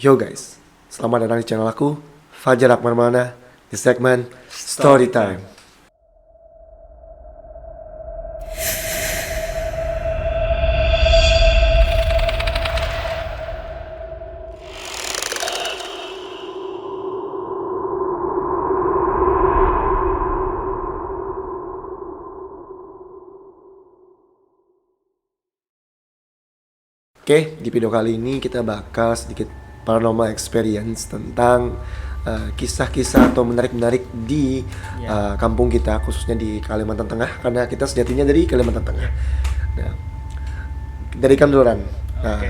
Yo guys, selamat datang di channel aku, Fajar Akbar Maulana, di segmen Story Time. Oke, di video kali ini kita bakal sedikit paranormal experience tentang kisah-kisah atau menarik-menarik di kampung kita, khususnya di Kalimantan Tengah, karena kita sejatinya dari Kalimantan Tengah. Nah, dari Kandoran. Nah,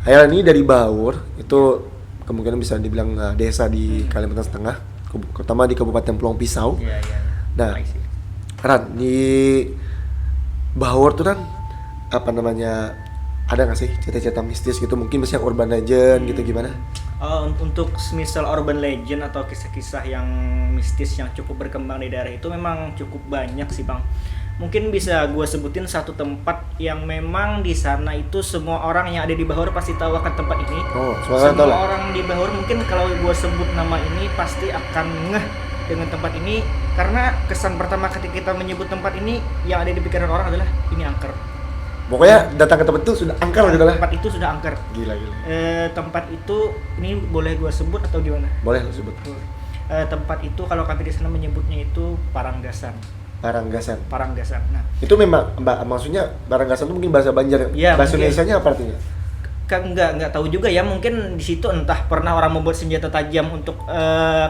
Ayah ini dari Baur, itu kemungkinan bisa dibilang desa di Kalimantan Tengah, terutama di Kabupaten Pulau Pisau. Nah, Ran, di Baur tuh kan apa namanya, ada nggak sih cerita-cerita mistis gitu, mungkin misalnya urban legend gitu, gimana? Untuk misal urban legend atau kisah-kisah yang mistis yang cukup berkembang di daerah itu memang cukup banyak sih Bang. Mungkin bisa gue sebutin satu tempat yang memang di sana itu semua orang yang ada di Bahur pasti tahu akan tempat ini. Semua orang di Bahur mungkin kalau gue sebut nama ini pasti akan ngeh dengan tempat ini, karena kesan pertama ketika kita menyebut tempat ini yang ada di pikiran orang adalah ini angker. Pokoknya datang ke tempat itu sudah angker gitu lah. Tempat itu sudah angker. Gila. Tempat itu, ini boleh gue sebut atau gimana? Boleh lu sebut. Tempat itu kalau kami di sana menyebutnya itu Paranggasan. Paranggasan. Nah, Itu memang maksudnya Paranggasan itu mungkin bahasa Banjar. Ya, bahasa mungkin. Indonesianya apa artinya? Nggak tahu juga ya, mungkin di situ entah pernah orang membuat senjata tajam untuk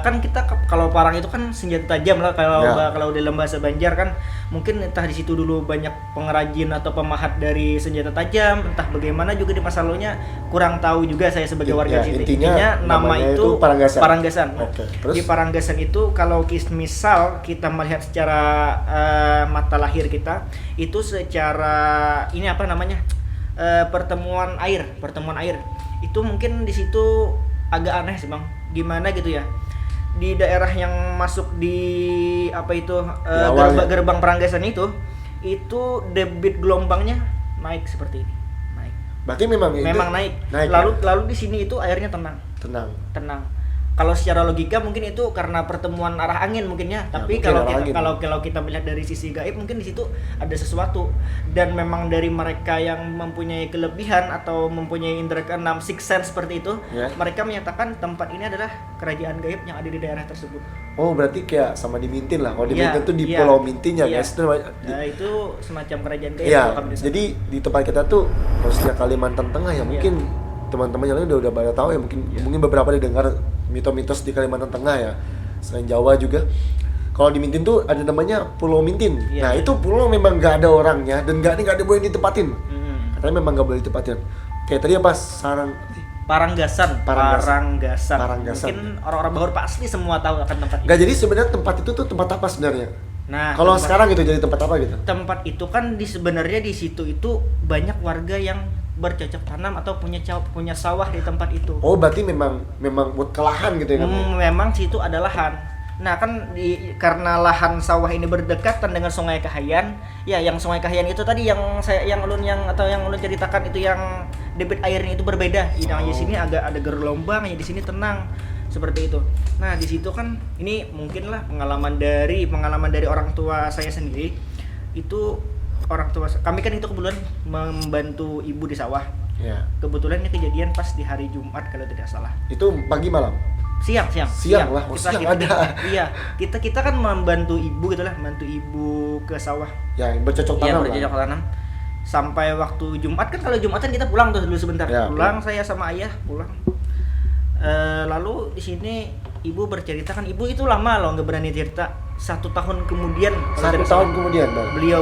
kan kita kalau parang itu kan senjata tajam lah kalau dalam bahasa Banjar kan, mungkin entah di situ dulu banyak pengrajin atau pemahat dari senjata tajam, entah bagaimana juga di masa lalunya kurang tahu juga saya sebagai warga di situ. Intinya nama itu Paranggasan. Okay. Terus? Di Paranggasan itu kalau misal kita melihat secara mata lahir kita itu secara ini apa namanya? Pertemuan air itu mungkin di situ agak aneh sih Bang, gimana gitu ya, di daerah yang masuk di apa itu gerbang Paranggasan itu debit gelombangnya naik seperti ini, Berarti memang naik. ya? Lalu di sini itu airnya tenang. Kalau secara logika mungkin itu karena pertemuan arah angin mungkin ya, tapi kalau kita melihat dari sisi gaib mungkin di situ ada sesuatu, dan memang dari mereka yang mempunyai kelebihan atau mempunyai indera keenam, sixth sense seperti itu, mereka menyatakan tempat ini adalah kerajaan gaib yang ada di daerah tersebut. Oh, berarti kayak sama di Mintin lah. Kalau di Mintin itu di Pulau Mintin ya guys. Itu semacam kerajaan gaib. Iya. Jadi di tempat kita tuh khususnya Kalimantan Tengah ya, mungkin teman-teman yang lain udah pada tahu ya, mungkin beberapa didengar mitos di Kalimantan Tengah ya, selain Jawa juga. Kalau di Mintin tuh ada namanya Pulau Mintin. Nah itu pulau memang nggak ada orangnya dan nggak ada boleh ditempatin. Karena memang nggak boleh ditempatin. Kayak tadi apa Paranggasan. Mungkin orang-orang Bahur pasti semua tahu akan tempat itu. Nggak, jadi sebenarnya tempat itu tuh tempat apa sebenarnya? Nah, kalau sekarang gitu jadi tempat apa gitu? Tempat itu kan sebenarnya di situ itu banyak warga yang bercocok tanam atau punya sawah di tempat itu. Oh, berarti memang buat kelahan gitu ya kan? Memang situ ada lahan. Nah kan karena lahan sawah ini berdekatan dengan Sungai Kahayan, ya yang Sungai Kahayan itu tadi yang ulun ceritakan itu yang debit airnya itu berbeda. Yang di sini agak ada gelombang, yang di sini tenang. Seperti itu. Nah, di situ kan ini mungkinlah pengalaman dari orang tua saya sendiri. Itu orang tua kami kan itu kebetulan membantu ibu di sawah. Ya. Kebetulan ini kejadian pas di hari Jumat kalau tidak salah. Itu pagi malam? Siang lah. Siang ada. Iya, kita kan membantu ibu gitulah, membantu ibu ke sawah. Ya, bercocok tanam. Iya, bercocok tanam. Sampai waktu Jumat kan, kalau Jumatan kita pulang tuh dulu sebentar. Pulang saya sama ayah pulang. Lalu di sini ibu bercerita kan, ibu itu lama loh nggak berani cerita. 1 tahun kemudian beliau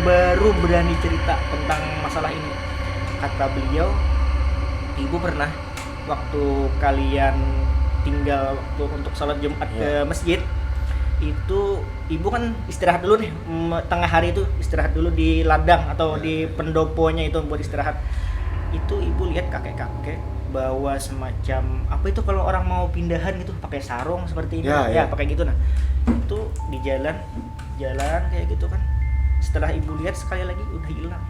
baru berani cerita tentang masalah ini. Kata beliau, ibu pernah waktu kalian tinggal untuk sholat Jumat ke masjid itu, ibu kan istirahat dulu nih, tengah hari itu istirahat dulu di ladang atau di pendoponya itu buat istirahat. Itu ibu lihat kakek-kakek bawa semacam apa itu kalau orang mau pindahan gitu pakai sarung seperti ini pakai gitu. Nah itu di jalan kayak gitu kan, setelah ibu lihat sekali lagi udah hilang.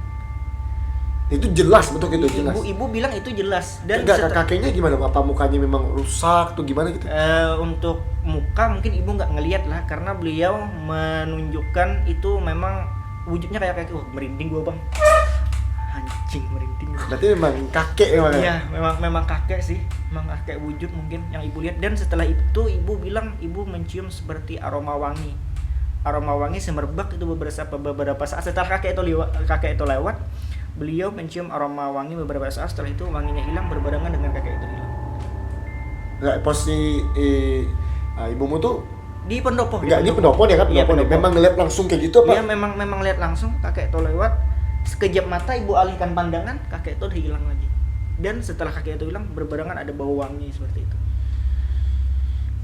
Itu jelas, betul itu jelas. Ibu bilang itu jelas. Dan enggak, kakeknya gimana? Apa mukanya memang rusak tuh gimana gitu? Untuk muka mungkin ibu nggak ngelihat lah, karena beliau menunjukkan itu memang wujudnya kayak merinding gua bang, anjing merinding. Berarti memang kakek memang. Iya, memang kakek sih, memang kakek wujud mungkin yang ibu lihat. Dan setelah itu ibu bilang ibu mencium seperti aroma wangi semerbak itu beberapa saat setelah kakek itu lewat. Beliau mencium aroma wangi beberapa saat, setelah itu wanginya hilang berbarengan dengan kakek itu hilang. Enggak, posisi ibumu tuh di pendopo. Enggak, ini pendopo ya kan? Pendopo. Memang ngeliat langsung kayak gitu apa? Iya, memang lihat langsung kakek itu lewat. Sekejap mata ibu alihkan pandangan, kakek itu udah hilang lagi. Dan setelah kakek itu hilang berbarengan ada bau wangi seperti itu.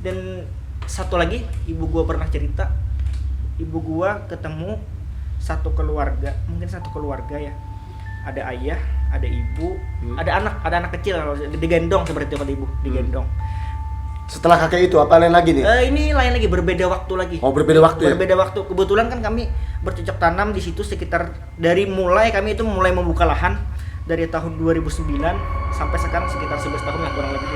Dan satu lagi, ibu gua pernah cerita, ibu gua ketemu satu keluarga ya. Ada ayah, ada ibu, ada anak kecil digendong seperti itu kata ibu, digendong. Setelah kakek itu apa lain lagi nih? Ini lain lagi, berbeda waktu lagi. Oh, berbeda waktu. Berbeda waktu. Kebetulan kan kami bercocok tanam di situ sekitar kami itu mulai membuka lahan dari tahun 2009 sampai sekarang sekitar 11 tahun lah kurang lebih.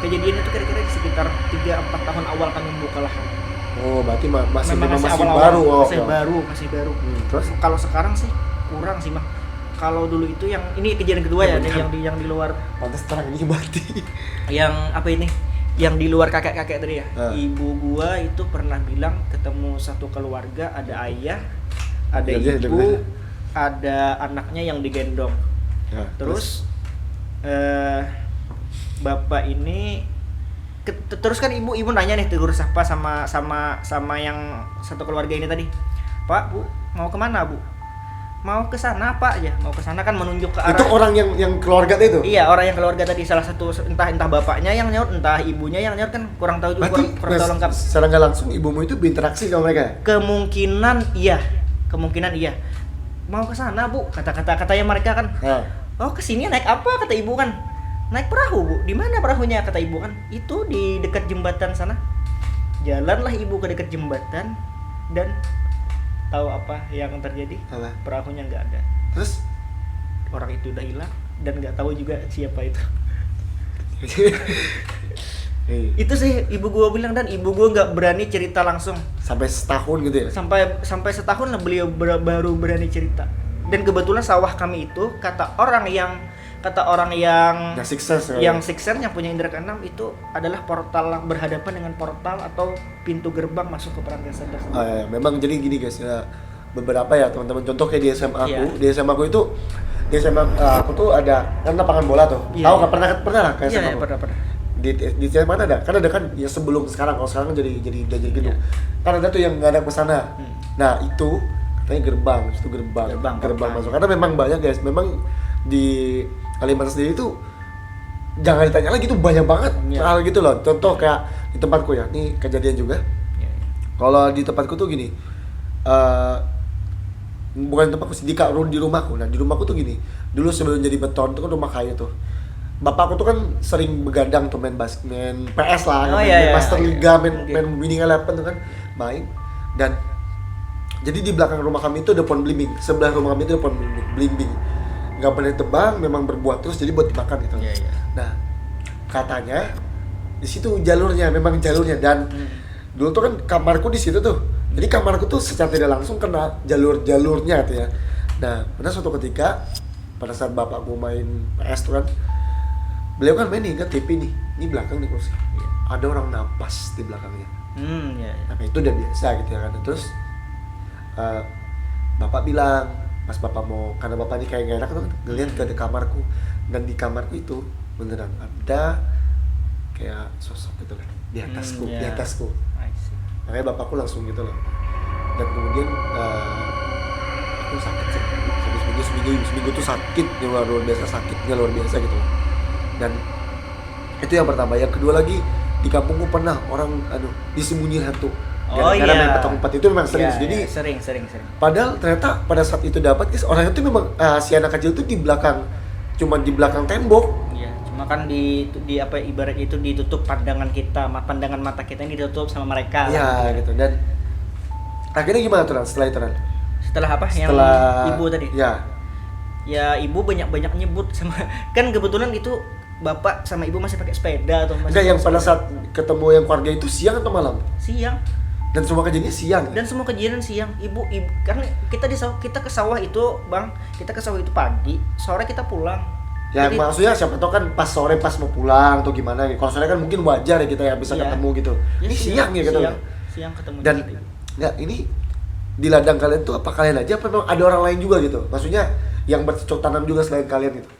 Kejadian itu kira-kira di sekitar 3-4 tahun awal kami membuka lahan. Oh, berarti masih baru. Masih baru. Terus kalau sekarang sih kurang sih, Mah. Kalau dulu itu ini kejadian kedua ya, yang di luar. Pantas terang ini mati. Yang apa ini? Yang di luar kakek-kakek tadi ya. Ibu gua itu pernah bilang ketemu satu keluarga, ada ayah, ada ibu, ada anaknya yang digendong. Ya, terus bapak ini terus kan ibu nanya nih, tegur sapa sama yang satu keluarga ini tadi. Pak, Bu, mau kemana, Bu? Mau ke sana Pak aja, mau ke sana kan menunjuk ke arah. Itu orang yang keluarga itu? Iya, orang yang keluarga tadi, salah satu entah bapaknya yang nyaut, entah ibunya yang nyaut, kan kurang tahu juga, kurang tahu lengkap. Secara nggak langsung ibumu itu berinteraksi sama mereka? Kemungkinan iya. Mau ke sana Bu, katanya mereka kan. Oh, kesini naik apa kata ibu kan? Naik perahu Bu. Di mana perahunya kata ibu kan? Itu di dekat jembatan sana. Jalanlah ibu ke dekat jembatan dan tahu apa yang terjadi? Apa? Perahunya nggak ada. Terus orang itu udah hilang dan nggak tahu juga siapa itu. Itu sih ibu gua bilang, dan ibu gua nggak berani cerita langsung. Sampai setahun gitu ya? Sampai setahun lah beliau baru berani cerita. Dan kebetulan sawah kami itu kata orang yang sukses yang punya indera keenam itu adalah portal, berhadapan dengan portal atau pintu gerbang masuk ke Perangkasa Dasar. Ya, memang jadi gini guys ya, beberapa ya teman-teman, contoh kayak di SMA aku, di SMA aku itu, di SMA aku tuh ada kan lapangan bola tuh. Tahu nggak pernah lah kayak SMA? Iya, pernah. Di SMA ada kan ya sebelum sekarang, kalau sekarang jadi gedung. Kan ada tuh yang nggak ada ke sana. Nah, itu katanya gerbang masuk. Karena memang banyak guys, memang di Kalimantan sendiri itu jangan ditanya lagi, itu banyak banget hal gitu loh. Contoh kayak di tempatku ya, nih kejadian juga. Kalau di tempatku tuh gini, bukan di tempatku sih, di rumahku. Nah, di rumahku tuh gini, dulu sebelum jadi beton tuh kan rumah kayu tuh. Bapakku tuh kan sering begadang tuh main PS lah, main Master Liga, main Winning Eleven tuh kan main. Dan jadi di belakang rumah kami itu ada pohon belimbing, sebelah rumah kami itu ada pohon belimbing. Nggak pernah ditebang, memang berbuah terus, jadi buat dimakan gitu. Nah, katanya di situ memang jalurnya, dan dulu tuh kan kamarku di situ tuh. Jadi kamarku tuh secara tidak langsung kena jalurnya gitu ya. Nah, pada suatu ketika pada saat bapakku main PS tuh kan, beliau kan main nih kan TV nih, ini belakang nih kursi. Ada orang napas di belakangnya. Nah, itu udah biasa gitu ya kan. Terus bapak bilang, pas bapak mau, karena bapak ini kayak gak enak tuh ngeliat ke kamarku, dan di kamarku itu beneran ada kayak sosok gitu lah di atasku. Makanya bapakku langsung gitu loh. Dan kemudian aku sakit sih, seminggu tuh sakitnya luar biasa gitu. Dan itu yang pertama. Yang kedua lagi, di kampungku pernah orang disembunyiin hantu. Gara-gara main petak umpet itu memang sering. Jadi sering. Padahal ternyata pada saat itu dapat orang itu memang si anak kecil itu cuma di belakang tembok. Iya, cuma kan di apa ibarat itu ditutup pandangan mata kita ini ditutup sama mereka. Iya gitu. Dan akhirnya gimana tuh setelah itu? Setelah apa? Yang ibu tadi? Ya. Ya ibu banyak nyebut sama kan kebetulan itu bapak sama ibu masih pakai sepeda atau masih Enggak, yang pakai pada sepeda. saat ketemu yang keluarga itu siang atau malam? Siang. Dan semua kejadiannya siang. Dan semua kejadian siang. Ibu kan kita di sawah, kita ke sawah itu, Bang, kita ke sawah itu pagi, sore kita pulang. Ya Jadi, maksudnya siapa tahu kan pas sore pas mau pulang atau gimana gitu. Kalau sore kan mungkin wajar ya kita ya bisa Iya. ketemu gitu. ya, Ini siang ya ketemu. Siang ketemu Dan di situ. nggak, ini di ladang kalian tuh apa kalian aja apa memang ada orang lain juga gitu? Maksudnya yang bercocok tanam juga selain kalian gitu?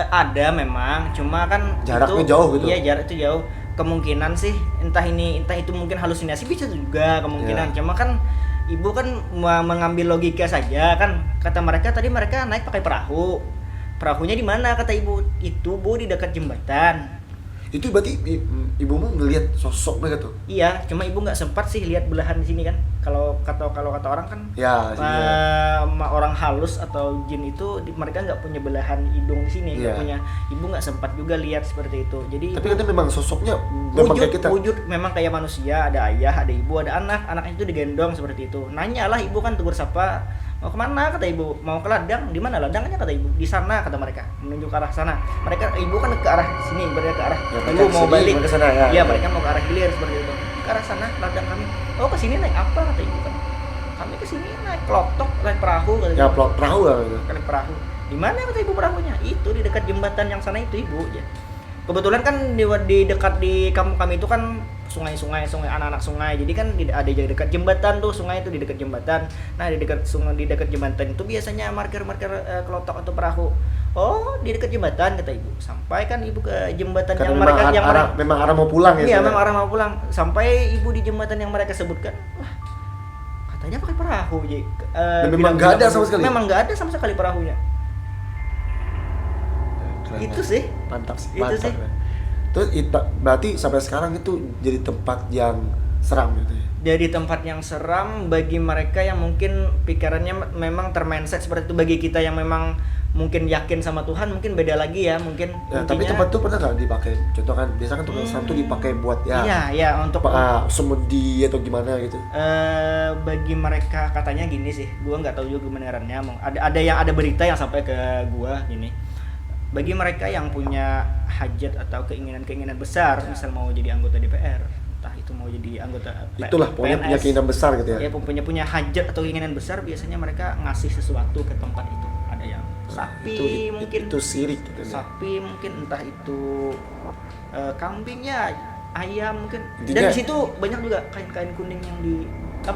Ada memang, cuma kan Jaraknya itu, jauh gitu? Iya, jarak itu jauh. Kemungkinan sih entah itu mungkin halusinasi, bisa juga kemungkinan. Iya. Cuma kan ibu kan mengambil logika saja kan. Kata mereka tadi mereka naik pakai perahu. Perahunya di mana kata ibu? Itu Bu di dekat jembatan. Itu berarti ibumu ngelihat sosok mereka tuh? Iya, cuma ibu nggak sempat sih lihat belahan di sini kan. Kalau kata orang kan, Ya, iya. orang halus atau jin itu mereka nggak punya belahan hidung di sini, nggak Iya. punya. Ibu nggak sempat juga lihat seperti itu. Jadi Tapi katanya memang sosoknya memang kayak kita. wujud memang kayak manusia, ada ayah, ada ibu, ada anak. Anaknya itu digendong seperti itu. Nanya lah ibu kan, tegur sapa. Mau kemana kata ibu? Mau ke ladang. Di mana ladangnya kata ibu? Di sana kata mereka. Menunjuk ke arah sana. Mereka ibu kan ke arah sini, berarti ke arah. Ya, Ibu mereka mau sini, balik. mereka sana, ya. Iya, mereka mau ke arah hilir seperti itu. Ke arah sana ladang kami. Oh, ke sini naik apa kata ibu kan? Kami ke sini naik klotok, naik perahu kata Ya ibu. plot perahu lah gitu. Naik perahu. Di mana kata ibu perahunya? Itu di dekat jembatan yang sana itu ibu ya. Kebetulan kan di dekat di kampung kami itu kan sungai anak-anak sungai. Jadi kan ada di dekat jembatan tuh, sungai itu di dekat jembatan. Nah, di dekat sungai, di dekat jembatan itu biasanya marker-marker klotok atau perahu. Oh, di dekat jembatan kata ibu. Sampai kan ibu ke jembatan Karena yang memang mereka memang arah mau pulang ya. iya, sebenarnya. memang arah mau pulang. Sampai ibu di jembatan yang mereka sebutkan, wah, katanya pakai perahu, Ji. Dan memang nggak ada sama sekali? Memang nggak ada sama sekali perahunya. Keren, Itu ya. sih. Mantap sih. Itu mantap, sih. ya. Terus berarti sampai sekarang itu jadi tempat yang seram gitu ya. Jadi tempat yang seram bagi mereka yang mungkin pikirannya memang termindset seperti itu. Bagi kita yang memang mungkin yakin sama Tuhan mungkin beda lagi ya, mungkin Ya, tapi tempat itu pernah nggak dipakai? Contoh kan, biasa kan tempat seram tuh dipakai buat ya iya untuk semedi atau gimana gitu. bagi mereka katanya gini sih, gua nggak tahu juga kebenarannya. Ada berita yang sampai ke gua gini. Bagi mereka yang punya hajat atau keinginan besar, misal mau jadi anggota DPR, entah itu mau jadi anggota Itulah pokoknya punya PNS, keinginan besar gitu ya. ya punya hajat atau keinginan besar, biasanya mereka ngasih sesuatu ke tempat itu. Ada yang sapi mungkin itu sirik gitu ya. sapi mungkin, entah itu kambingnya, ayam mungkin. Intinya- Dan di situ banyak juga kain-kain kuning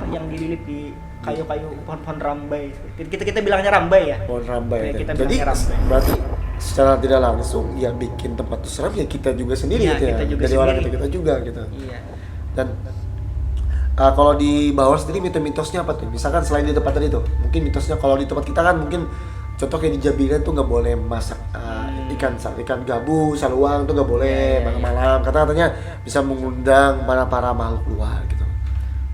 yang dililit di kayu-kayu pohon-pohon rambai. Kita bilangnya rambai ya. Pohon rambai. Kita Jadi bilangnya rambai. berarti secara tidak langsung ya bikin tempat itu seram ya kita juga sendiri Iya, gitu ya. kita juga Dari orang sendiri. kita juga gitu. Iya. Dan kalau di Bawor sendiri mitos-mitosnya apa tuh? Misalkan selain di tempat tadi tuh, mungkin mitosnya kalau di tempat kita kan mungkin contoh kayak di Jabiran tuh nggak boleh masak ikan gabus, saluang tuh nggak boleh Iya, iya, malam-malam. Katanya bisa mengundang para makhluk luar gitu.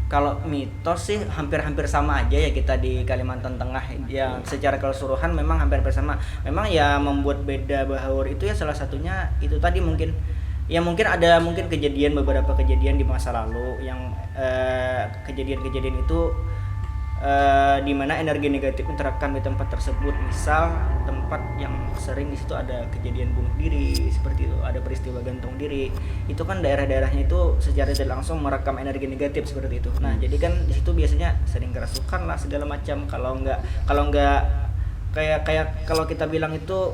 Kalau mitos sih hampir-hampir sama aja ya kita di Kalimantan Tengah, yang secara keseluruhan memang hampir sama. Memang ya membuat beda Bahawur itu ya salah satunya itu tadi mungkin ada beberapa kejadian di masa lalu yang kejadian-kejadian itu di mana energi negatif diterapkan di tempat tersebut. Misal tempat yang sering di situ ada kejadian bunuh diri seperti itu, ada peristiwa gantung diri. Itu kan daerah-daerahnya itu secara tidak langsung merekam energi negatif seperti itu. Nah, jadi kan di situ biasanya sering kerasukan lah segala macam. Kalau enggak kayak kalau kita bilang itu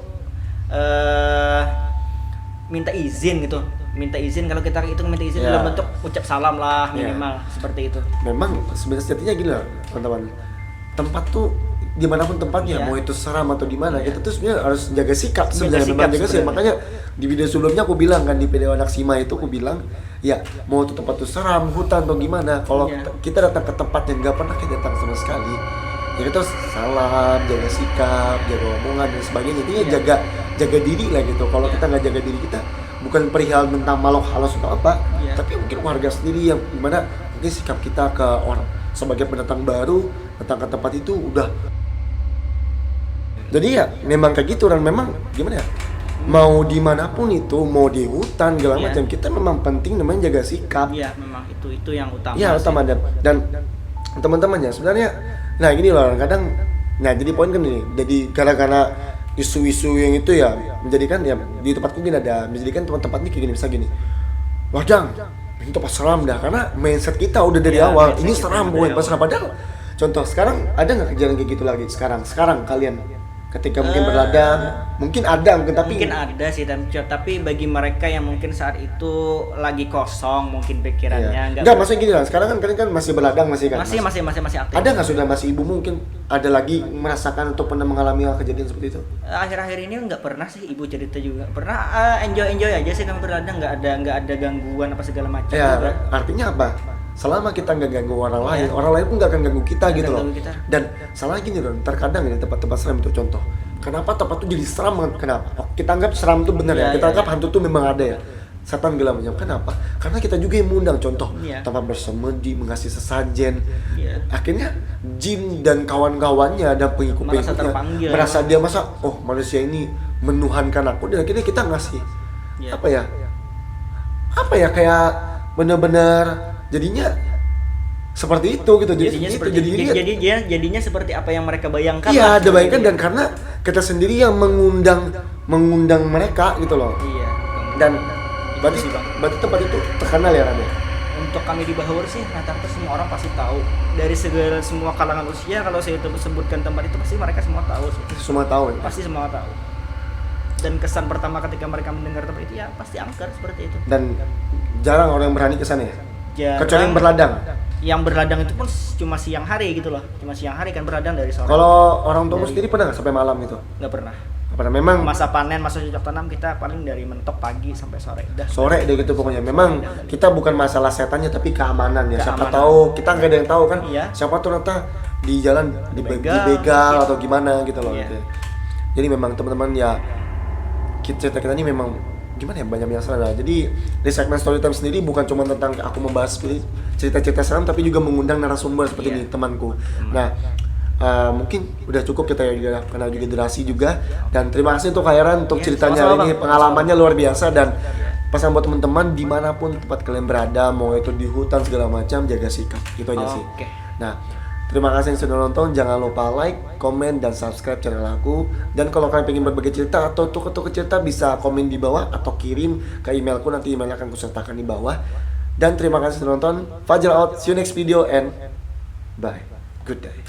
minta izin gitu. Minta izin, kalau kita itu minta izin Ya. dalam bentuk ucap salam lah Ya. minimal seperti itu. Memang sebenarnya sejatinya gini lah teman-teman, tempat tuh dimanapun tempatnya, Iya. mau itu seram atau di mana, Iya. kita tuh sebenarnya harus jaga sikap Jaga sebenarnya, sikap memang jaga sikap. sebenarnya. Makanya di video sebelumnya aku bilang kan, di video anak Sima itu aku bilang ya mau itu tempat tuh seram, hutan atau gimana, kalau Iya. kita datang ke tempat yang nggak pernah kita datang sama sekali, ya kita harus salam, jaga sikap, jaga omongan dan sebagainya. Intinya Iya. jaga diri lah gitu. Kalau Iya. kita nggak jaga diri kita, bukan perihal tentang makhluk halus atau apa, Iya. tapi mungkin warga sendiri yang gimana mungkin sikap kita ke orang sebagai pendatang baru datang ke tempat itu udah. Jadi ya memang kayak gitu, dan memang gimana ya, mau dimanapun itu, mau di hutan segala Iya. macam, kita memang penting namanya jaga sikap. Iya, memang itu yang utama. Iya sih. utama. Dan teman-teman ya sebenarnya, nah gini loh, kadang Nah jadi poin kan ini, jadi gara-gara isu-isu yang itu ya menjadikan ya di tempatku gini ada, menjadikan tempat-tempat ini kayak gini, misalnya gini, wadang ini tempat seram dah, karena mindset kita udah dari awal ini seram bukan pas seram. Padahal contoh sekarang ada nggak kejadian kayak gitu lagi sekarang kalian ketika mungkin berladang mungkin ada tapi mungkin ada sih, tapi bagi mereka yang mungkin saat itu lagi kosong mungkin pikirannya enggak maksudnya gini lah, sekarang kan kalian kan masih berladang masih aktif. Ada nggak sudah masih ibu mungkin ada lagi merasakan atau pernah mengalami hal kejadian seperti itu? Akhir-akhir ini nggak pernah sih ibu cerita juga, pernah enjoy aja sih kami berladang, nggak ada gangguan apa segala macam. Ya artinya apa? Selama kita nggak ganggu orang lain, orang lain pun nggak akan ganggu kita gitu loh. Dan salah gini loh, terkadang ini tempat-tempat seram itu contoh. Kenapa tempat itu jadi seram? Kenapa? Kita anggap seram itu benar ya. Kita anggap hantu itu memang ada ya. Setan segala macam. Kenapa? Karena kita juga yang mengundang contoh. Tempat bersemedi, mengasih sesajen. Akhirnya jin dan kawan-kawannya dan pengikut-pengikutnya merasa dia manusia ini menuhankan aku, dan akhirnya kita ngasih apa ya kayak benar-benar jadinya seperti itu gitu. Jadinya seperti apa yang mereka bayangkan. Iya, ada bayangkan, dan karena kita sendiri yang mengundang mereka gitu loh. Iya. Dan berarti tempat itu terkenal ya Rame? Untuk kami di Bahawur sih rata-rata semua orang pasti tahu. Dari semua kalangan usia, kalau saya sebutkan tempat itu pasti mereka semua tahu sih. Semua tahu ya? Pasti semua tahu. Dan kesan pertama ketika mereka mendengar tempat itu ya pasti angker seperti itu. Dan jarang orang yang berani ke sana ya? Kecuali yang berladang. Yang berladang itu pun cuma siang hari gitu loh. Cuma siang hari kan berladang dari sore. Kalau orang tua sendiri pernah nggak sampai malam gitu? Nggak pernah. Pernah memang. Masa panen, masa cocok tanam kita paling dari mentok pagi sampai sore. Sore deh gitu pokoknya. Memang kita bukan masalah setannya tapi keamanan ya. Siapa tahu kita nggak ada yang tahu kan. Iya. Siapa tuh ternyata di jalan dibegal atau gimana gitu loh. Gitu. Jadi memang teman-teman ya cerita kita ini memang gimana ya, banyak yang salah. Jadi di segmen Storytime sendiri bukan cuma tentang aku membahas cerita-cerita seram, tapi juga mengundang narasumber seperti ini temanku. Nah mungkin udah cukup kita ya karena juga durasi juga, dan terima kasih untuk Khairan untuk ceritanya hari ini, pengalamannya luar biasa. Dan pesan buat teman-teman dimanapun tempat kalian berada, mau itu di hutan segala macam, jaga sikap gitu aja sih. Nah terima kasih yang sudah nonton, jangan lupa like, komen, dan subscribe channel aku. Dan kalau kalian pengen berbagi cerita atau tukar-tukar cerita bisa komen di bawah atau kirim ke emailku, nanti emailnya akan kusertakan di bawah. Dan terima kasih sudah nonton, Fajar out, see you next video and bye, good day.